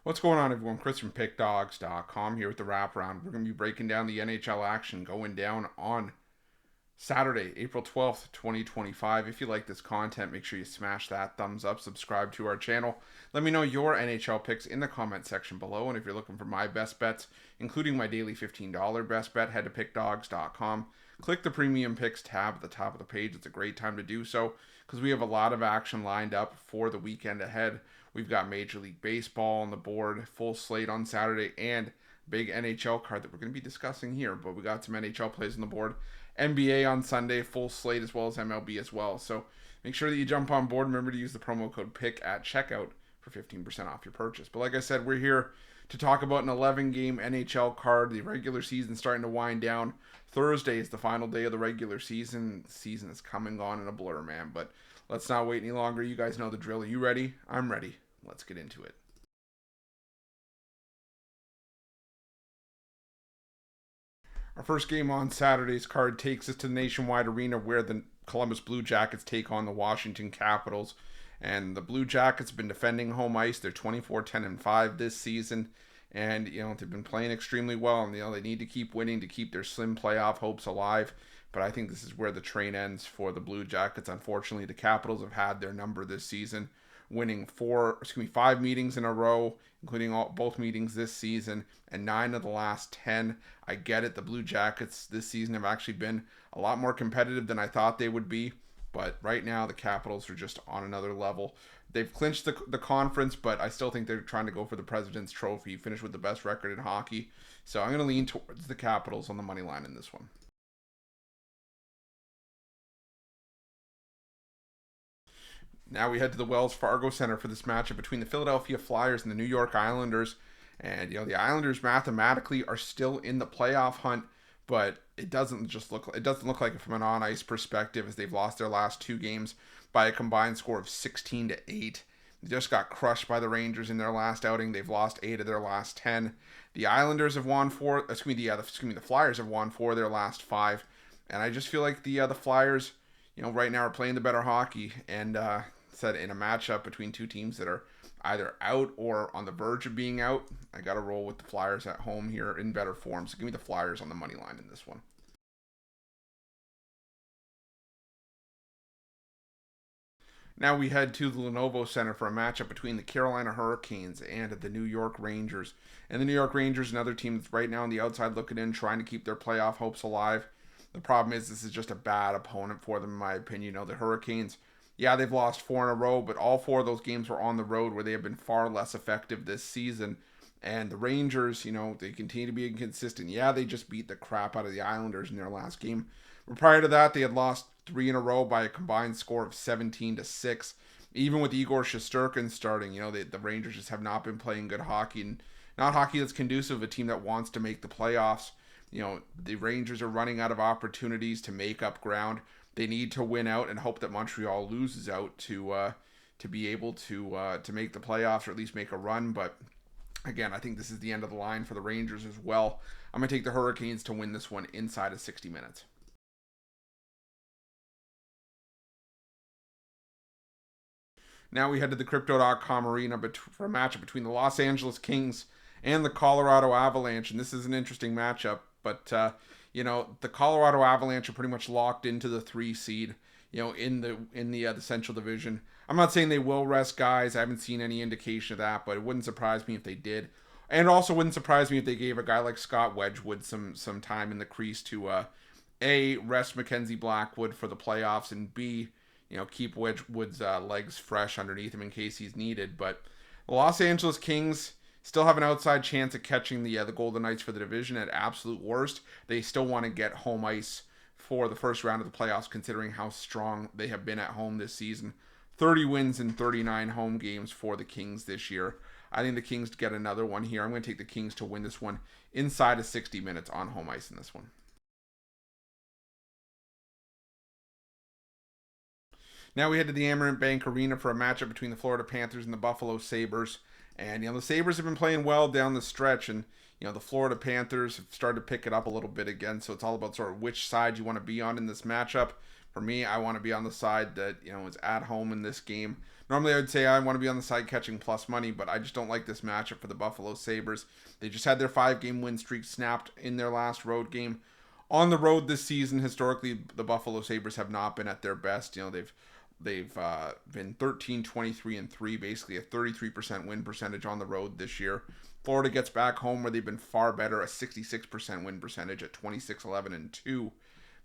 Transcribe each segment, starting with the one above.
What's going on, everyone? Chris from Pickdawgz.com here with the Wraparound. We're going to be breaking down the NHL action going down on Saturday, April 12th, 2025. If you like this content, make sure you smash that thumbs up, subscribe to our channel. Let me know your NHL picks in the comment section below. And if you're looking for my best bets, including my daily $15 best bet, head to Pickdawgz.com. Click the Premium Picks tab at the top of the page. It's a great time to do so because we have a lot of action lined up for the weekend ahead. We've got Major League Baseball on the board, full slate on Saturday, and big NHL card that we're going to be discussing here. But we got some NHL plays on the board. NBA on Sunday, full slate, as well as MLB as well. So make sure that you jump on board. Remember to use the promo code PICK at checkout for 15% off your purchase. But like I said, we're here to talk about an 11-game NHL card. The regular season starting to wind down. Thursday is the final day of the regular season. The season is come and gone in a blur, man. But let's not wait any longer. You guys know the drill. Are you ready? I'm ready. Let's get into it. Our first game on Saturday's card takes us to the Nationwide Arena where the Columbus Blue Jackets take on the Washington Capitals. And the Blue Jackets have been defending home ice. They're 24-10-5 this season. And, they've been playing extremely well. And, they need to keep winning to keep their slim playoff hopes alive. But I think this is where the train ends for the Blue Jackets. Unfortunately, the Capitals have had their number this season, winning 5 meetings in a row, including both meetings this season, and 9 of the last 10. I get it. The Blue Jackets this season have actually been a lot more competitive than I thought they would be. But right now, the Capitals are just on another level. They've clinched the conference, but I still think they're trying to go for the President's Trophy, finish with the best record in hockey. So I'm going to lean towards the Capitals on the money line in this one. Now we head to the Wells Fargo Center for this matchup between the Philadelphia Flyers and the New York Islanders. And, the Islanders mathematically are still in the playoff hunt, but it doesn't look like it from an on-ice perspective, as they've lost their last 2 games by a combined score of 16-8. They just got crushed by the Rangers in their last outing. They've lost 8 of their last 10. The Islanders have won 4. The Flyers have won 4 of their last 5. And I just feel like the Flyers, right now are playing the better hockey, and said in a matchup between two teams that are either out or on the verge of being out, I got to roll with the Flyers at home here in better form. So give me the Flyers on the money line in this one. Now we head to the Lenovo Center for a matchup between the Carolina Hurricanes and the New York Rangers. And the New York Rangers, another team that's right now on the outside looking in, trying to keep their playoff hopes alive. The problem is this is just a bad opponent for them, in my opinion. The Hurricanes, yeah, they've lost 4 in a row, but all 4 of those games were on the road where they have been far less effective this season. And the Rangers, they continue to be inconsistent. Yeah, they just beat the crap out of the Islanders in their last game. But prior to that, they had lost 3 in a row by a combined score of 17-6. Even with Igor Shesterkin starting, the Rangers just have not been playing good hockey, and not hockey that's conducive of a team that wants to make the playoffs. The Rangers are running out of opportunities to make up ground. They need to win out and hope that Montreal loses out to be able to make the playoffs, or at least make a run. But again, I think this is the end of the line for the Rangers as well. I'm going to take the Hurricanes to win this one inside of 60 minutes. Now we head to the Crypto.com arena for a matchup between the Los Angeles Kings and the Colorado Avalanche. And this is an interesting matchup. But, the Colorado Avalanche are pretty much locked into the 3 seed, in the Central Division. I'm not saying they will rest guys. I haven't seen any indication of that, but it wouldn't surprise me if they did. And it also wouldn't surprise me if they gave a guy like Scott Wedgwood some time in the crease to, A, rest Mackenzie Blackwood for the playoffs, and B, keep Wedgwood's legs fresh underneath him in case he's needed. But the Los Angeles Kings still have an outside chance at catching the Golden Knights for the division. At absolute worst, they still want to get home ice for the first round of the playoffs, considering how strong they have been at home this season. 30 wins in 39 home games for the Kings this year. I think the Kings get another one here. I'm going to take the Kings to win this one inside of 60 minutes on home ice in this one. Now we head to the Amerant Bank Arena for a matchup between the Florida Panthers and the Buffalo Sabres. And, the Sabres have been playing well down the stretch. And, the Florida Panthers have started to pick it up a little bit again. So it's all about sort of which side you want to be on in this matchup. For me, I want to be on the side that, is at home in this game. Normally I would say I want to be on the side catching plus money, but I just don't like this matchup for the Buffalo Sabres. They just had their 5-game win streak snapped in their last road game. On the road this season, historically, the Buffalo Sabres have not been at their best. They've been 13, 23, and 3, basically a 33% win percentage on the road this year. Florida gets back home where they've been far better, a 66% win percentage at 26, 11, and 2.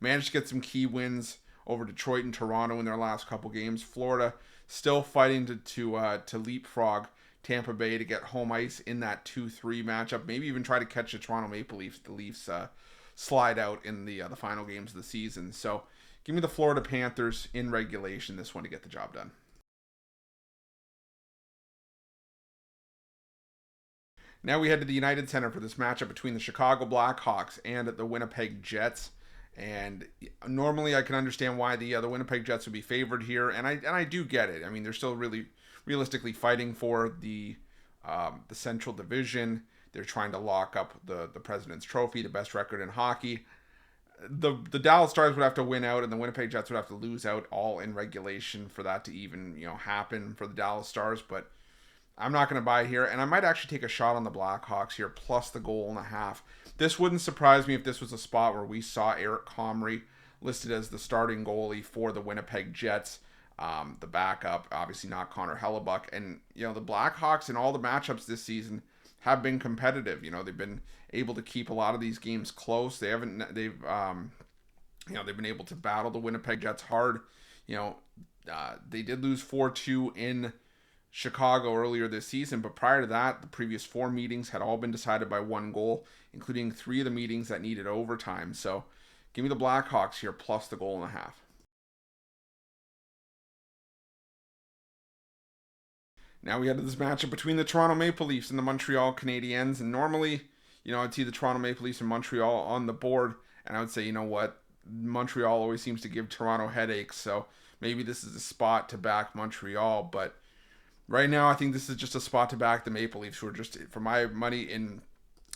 Managed to get some key wins over Detroit and Toronto in their last couple games. Florida still fighting to leapfrog Tampa Bay to get home ice in that 2-3 matchup. Maybe even try to catch the Toronto Maple Leafs. The Leafs slide out in the final games of the season. So give me the Florida Panthers in regulation this one to get the job done. Now we head to the United Center for this matchup between the Chicago Blackhawks and the Winnipeg Jets. And normally I can understand why the Winnipeg Jets would be favored here, and I do get it. I mean, they're still really realistically fighting for the Central Division. They're trying to lock up the President's Trophy, the best record in hockey. The Dallas Stars would have to win out, and the Winnipeg Jets would have to lose out all in regulation for that to even happen for the Dallas Stars. But I'm not going to buy here, and I might actually take a shot on the Blackhawks here, plus the goal and a half. This wouldn't surprise me if this was a spot where we saw Eric Comrie listed as the starting goalie for the Winnipeg Jets. The backup, obviously not Connor Hellebuck. And, the Blackhawks in all the matchups this season have been competitive. They've been able to keep a lot of these games close. They've been able to battle the Winnipeg Jets hard. They did lose 4-2 in Chicago earlier this season, but prior to that, the previous 4 meetings had all been decided by 1 goal, including 3 of the meetings that needed overtime. So give me the Blackhawks here, plus the goal and a half. Now we head to this matchup between the Toronto Maple Leafs and the Montreal Canadiens, and normally, I'd see the Toronto Maple Leafs and Montreal on the board, and I would say, you know what, Montreal always seems to give Toronto headaches, so maybe this is a spot to back Montreal, but right now, I think this is just a spot to back the Maple Leafs, who are just, for my money, in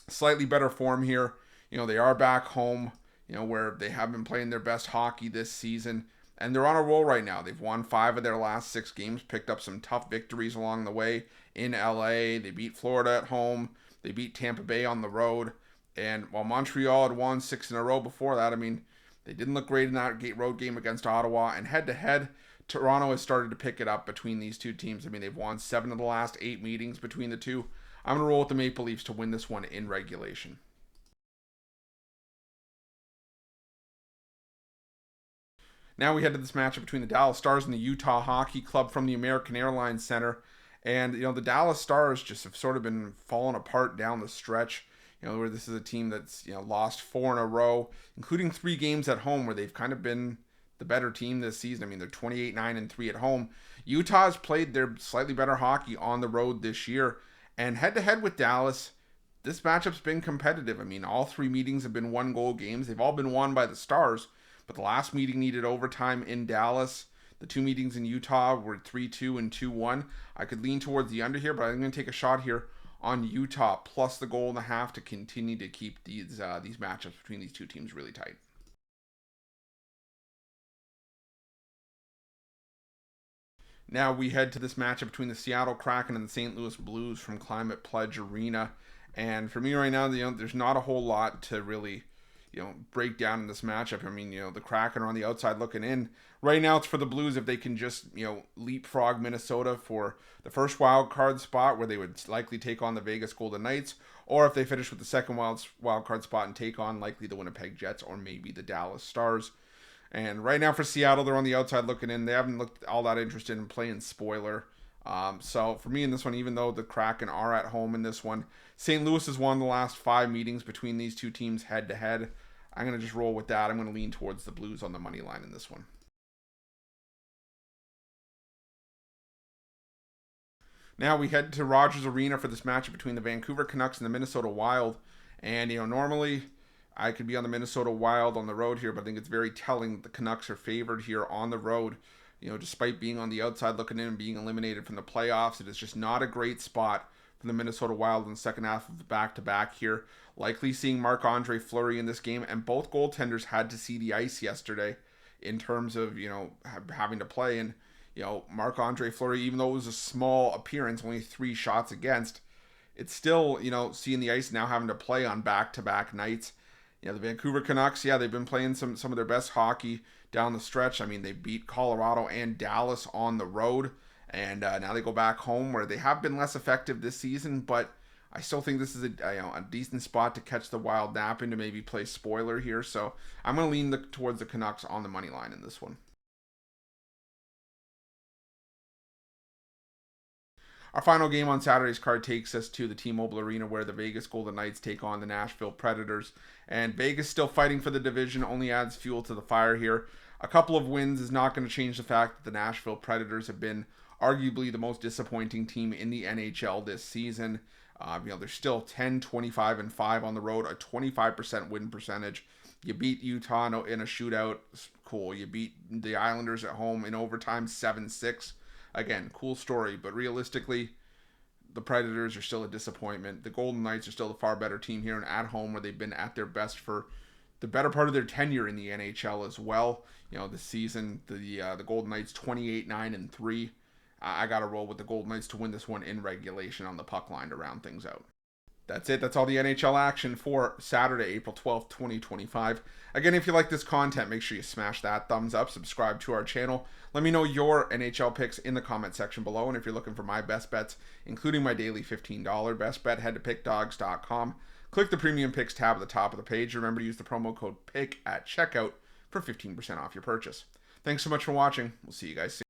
slightly better form here. They are back home, where they have been playing their best hockey this season, and they're on a roll right now. They've won 5 of their last 6 games, picked up some tough victories along the way in LA. They beat Florida at home. They beat Tampa Bay on the road. And while Montreal had won 6 in a row before that, I mean, they didn't look great in that road game against Ottawa. And head-to-head, Toronto has started to pick it up between these two teams. I mean, they've won 7 of the last 8 meetings between the two. I'm going to roll with the Maple Leafs to win this one in regulation. Now we head to this matchup between the Dallas Stars and the Utah Hockey Club from the American Airlines Center. And, the Dallas Stars just have sort of been falling apart down the stretch. Where this is a team that's, lost 4 in a row, including 3 games at home where they've kind of been the better team this season. I mean, they're 28-9-3 at home. Utah's played their slightly better hockey on the road this year. And head-to-head with Dallas, this matchup's been competitive. I mean, all 3 meetings have been 1-goal games. They've all been won by the Stars, but the last meeting needed overtime in Dallas. The 2 meetings in Utah were 3-2 and 2-1. I could lean towards the under here, but I'm going to take a shot here on Utah plus the goal and a half to continue to keep these matchups between these two teams really tight. Now we head to this matchup between the Seattle Kraken and the St. Louis Blues from Climate Pledge Arena. And for me right now, there's not a whole lot to really, break down in this matchup. I mean, the Kraken are on the outside looking in. Right now, it's for the Blues if they can just, leapfrog Minnesota for the first wild card spot where they would likely take on the Vegas Golden Knights, or if they finish with the second wild card spot and take on likely the Winnipeg Jets or maybe the Dallas Stars. And right now for Seattle, they're on the outside looking in. They haven't looked all that interested in playing spoiler. So for me in this one, even though the Kraken are at home in this one, St. Louis has won the last 5 meetings between these two teams head to head. I'm going to just roll with that. I'm going to lean towards the Blues on the money line in this one. Now we head to Rogers Arena for this matchup between the Vancouver Canucks and the Minnesota Wild. And, normally I could be on the Minnesota Wild on the road here, but I think it's very telling that the Canucks are favored here on the road. Despite being on the outside looking in and being eliminated from the playoffs, it is just not a great spot for the Minnesota Wild in the second half of the back-to-back here. Likely seeing Marc-Andre Fleury in this game, and both goaltenders had to see the ice yesterday in terms of, having to play. And, Marc-Andre Fleury, even though it was a small appearance, only 3 shots against, it's still, seeing the ice now having to play on back-to-back nights. The Vancouver Canucks, they've been playing some of their best hockey down the stretch. I mean, they beat Colorado and Dallas on the road, and now they go back home where they have been less effective this season, but I still think this is a decent spot to catch the Wild nap and to maybe play spoiler here. So I'm going to lean towards the Canucks on the money line in this one. Our final game on Saturday's card takes us to the T-Mobile Arena where the Vegas Golden Knights take on the Nashville Predators. And Vegas still fighting for the division, only adds fuel to the fire here. A couple of wins is not going to change the fact that the Nashville Predators have been arguably the most disappointing team in the NHL this season. They're still 10, 25, and 5 on the road, a 25% win percentage. You beat Utah in a shootout, cool. You beat the Islanders at home in overtime, 7-6. Again, cool story, but realistically, the Predators are still a disappointment. The Golden Knights are still the far better team here and at home, where they've been at their best for the better part of their tenure in the NHL as well. This season, the Golden Knights 28-9-3. I got to roll with the Golden Knights to win this one in regulation on the puck line to round things out. That's it. That's all the NHL action for Saturday, April 12th, 2025. Again, if you like this content, make sure you smash that thumbs up, subscribe to our channel. Let me know your NHL picks in the comment section below. And if you're looking for my best bets, including my daily $15 best bet, head to pickdawgz.com. Click the Premium Picks tab at the top of the page. Remember to use the promo code PICK at checkout for 15% off your purchase. Thanks so much for watching. We'll see you guys soon.